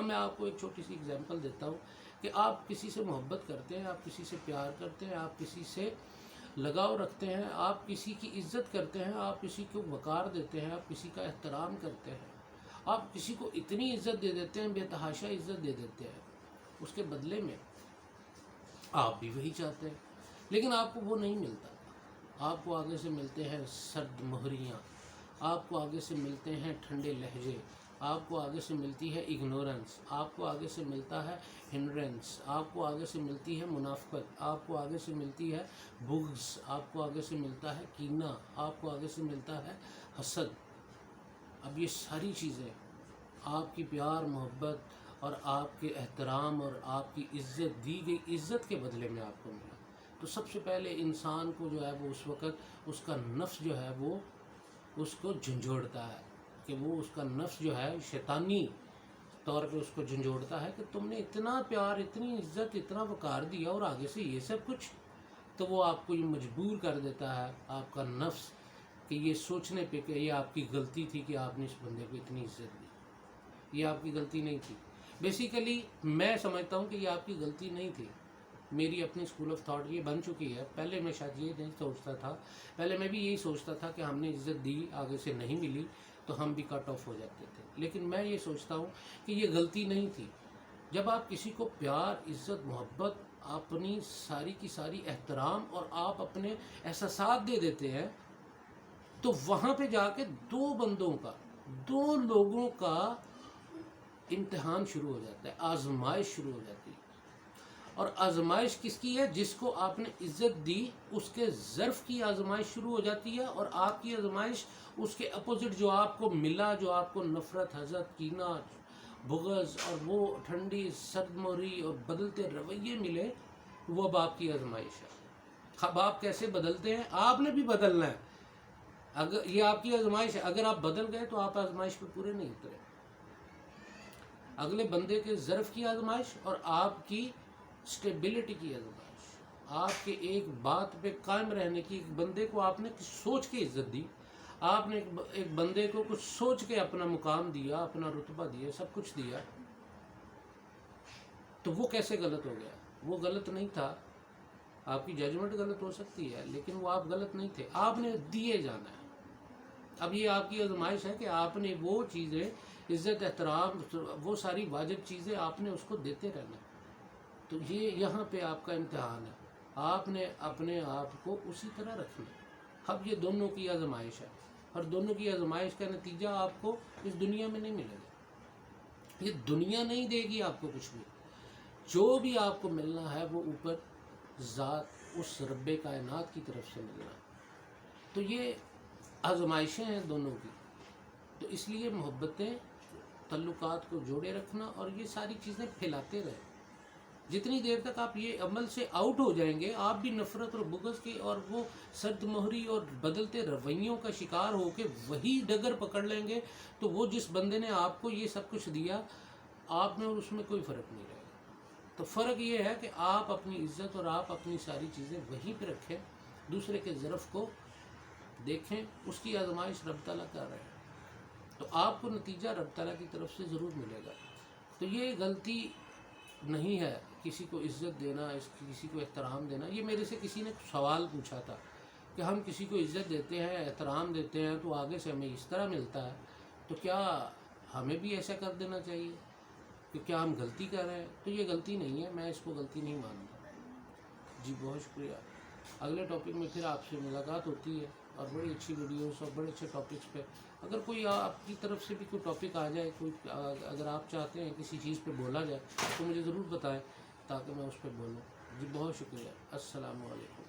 میں آپ کو ایک چھوٹی سی اگزامپل دیتا ہوں کہ آپ کسی سے محبت کرتے ہیں، آپ کسی سے پیار کرتے ہیں، آپ کسی سے لگاؤ رکھتے ہیں، آپ کسی کی عزت کرتے ہیں، آپ کسی کو وقار دیتے ہیں، آپ کسی کا احترام کرتے ہیں، آپ کسی کو اتنی عزت دے دیتے ہیں، بے تحاشا عزت دے دیتے ہیں، اس کے بدلے میں آپ بھی وہی چاہتے ہیں، لیکن آپ کو وہ نہیں ملتا۔ آپ کو آگے سے ملتے ہیں سرد مہریاں، آپ کو آگے سے ملتے ہیں ٹھنڈے لہجے، آپ کو آگے سے ملتی ہے اگنورنس، آپ کو آگے سے ملتا ہے ہنڈرنس، آپ کو آگے سے ملتی ہے منافقت، آپ کو آگے سے ملتی ہے بغض، آپ کو آگے سے ملتا ہے کینہ، آپ کو آگے سے ملتا ہے حسد۔ اب یہ ساری چیزیں آپ کی پیار محبت اور آپ کے احترام اور آپ کی عزت دی گئی عزت کے بدلے میں آپ کو ملا۔ تو سب سے پہلے انسان کو جو ہے وہ اس وقت اس کا نفس جو ہے وہ اس کو جھنجھوڑتا ہے، کہ وہ اس کا نفس جو ہے شیطانی طور پہ اس کو جھنجھوڑتا ہے کہ تم نے اتنا پیار، اتنی عزت، اتنا وقار دیا اور آگے سے یہ سب کچھ۔ تو وہ آپ کو یہ مجبور کر دیتا ہے آپ کا نفس کہ یہ سوچنے پہ کہ یہ آپ کی غلطی تھی کہ آپ نے اس بندے کو اتنی عزت دی، یہ آپ کی غلطی نہیں تھی۔ بیسیکلی میں سمجھتا ہوں کہ یہ آپ کی غلطی نہیں تھی، میری اپنی اسکول آف تھاٹ یہ بن چکی ہے۔ پہلے میں شاید یہ نہیں سوچتا تھا، پہلے میں بھی یہی سوچتا تھا کہ ہم نے عزت دی، آگے سے نہیں ملی تو ہم بھی کٹ آف ہو جاتے تھے، لیکن میں یہ سوچتا ہوں کہ یہ غلطی نہیں تھی۔ جب آپ کسی کو پیار، عزت، محبت، اپنی ساری کی ساری احترام اور آپ اپنے احساسات دے دیتے ہیں تو وہاں پہ جا کے دو بندوں کا، دو لوگوں کا امتحان شروع ہو جاتا ہے، آزمائش شروع ہو جاتی ہے۔ اور آزمائش کس کی ہے؟ جس کو آپ نے عزت دی اس کے ظرف کی آزمائش شروع ہو جاتی ہے، اور آپ کی آزمائش اس کے اپوزٹ جو آپ کو ملا، جو آپ کو نفرت، حسد، کینہ، بغض اور وہ ٹھنڈی سرد موری اور بدلتے رویے ملے، وہ اب آپ کی آزمائش ہے۔ اب آپ کیسے بدلتے ہیں؟ آپ نے بھی بدلنا ہے۔ اگر یہ آپ کی آزمائش ہے، اگر آپ بدل گئے تو آپ آزمائش پہ پورے نہیں اترے۔ اگلے بندے کے ظرف کی آزمائش اور آپ کی سٹیبلٹی کی آزمائش، آپ کے ایک بات پہ قائم رہنے کی۔ ایک بندے کو آپ نے سوچ کے عزت دی، آپ نے ایک بندے کو کچھ سوچ کے اپنا مقام دیا، اپنا رتبہ دیا، سب کچھ دیا، تو وہ کیسے غلط ہو گیا؟ وہ غلط نہیں تھا۔ آپ کی ججمنٹ غلط ہو سکتی ہے لیکن وہ آپ غلط نہیں تھے، آپ نے دیے جانا ہے۔ اب یہ آپ کی آزمائش ہے کہ آپ نے وہ چیزیں، عزت، احترام، وہ ساری واجب چیزیں آپ نے اس کو دیتے رہنا ہے۔ تو یہ یہاں پہ آپ کا امتحان ہے، آپ نے اپنے آپ کو اسی طرح رکھنا ہے۔ اب یہ دونوں کی آزمائش ہے، اور دونوں کی آزمائش کا نتیجہ آپ کو اس دنیا میں نہیں ملے گا۔ یہ دنیا نہیں دے گی آپ کو کچھ بھی، جو بھی آپ کو ملنا ہے وہ اوپر ذات اس رب کائنات کی طرف سے ملنا ہے۔ تو یہ آزمائشیں ہیں دونوں کی، تو اس لیے محبتیں، تعلقات کو جوڑے رکھنا اور یہ ساری چیزیں پھیلاتے رہیں۔ جتنی دیر تک آپ یہ عمل سے آؤٹ ہو جائیں گے، آپ بھی نفرت اور بغض کی اور وہ سرد مہری اور بدلتے رویوں کا شکار ہو کے وہی ڈگر پکڑ لیں گے، تو وہ جس بندے نے آپ کو یہ سب کچھ دیا، آپ میں اور اس میں کوئی فرق نہیں رہے گا۔ تو فرق یہ ہے کہ آپ اپنی عزت اور آپ اپنی ساری چیزیں وہیں پہ رکھیں، دوسرے کے ظرف کو دیکھیں، اس کی آزمائش رب تعالیٰ کر رہے ہیں، تو آپ کو نتیجہ رب تعالیٰ کی طرف سے ضرور ملے گا۔ تو یہ غلطی نہیں ہے کسی کو عزت دینا، کسی کو احترام دینا۔ یہ میرے سے کسی نے سوال پوچھا تھا کہ ہم کسی کو عزت دیتے ہیں، احترام دیتے ہیں تو آگے سے ہمیں اس طرح ملتا ہے، تو کیا ہمیں بھی ایسا کر دینا چاہیے کہ کیا ہم غلطی کر رہے ہیں؟ تو یہ غلطی نہیں ہے، میں اس کو غلطی نہیں مانتا۔ جی بہت شکریہ۔ اگلے ٹاپک میں پھر آپ سے ملاقات ہوتی ہے، اور بڑی اچھی ویڈیوز اور بڑے اچھے ٹاپکس پہ۔ اگر کوئی آپ کی طرف سے بھی کوئی ٹاپک آ جائے، کوئی اگر آپ چاہتے ہیں کسی چیز پہ بولا جائے تو مجھے ضرور بتائیں تاکہ میں اس پہ بولوں۔ جی بہت شکریہ، السلام علیکم۔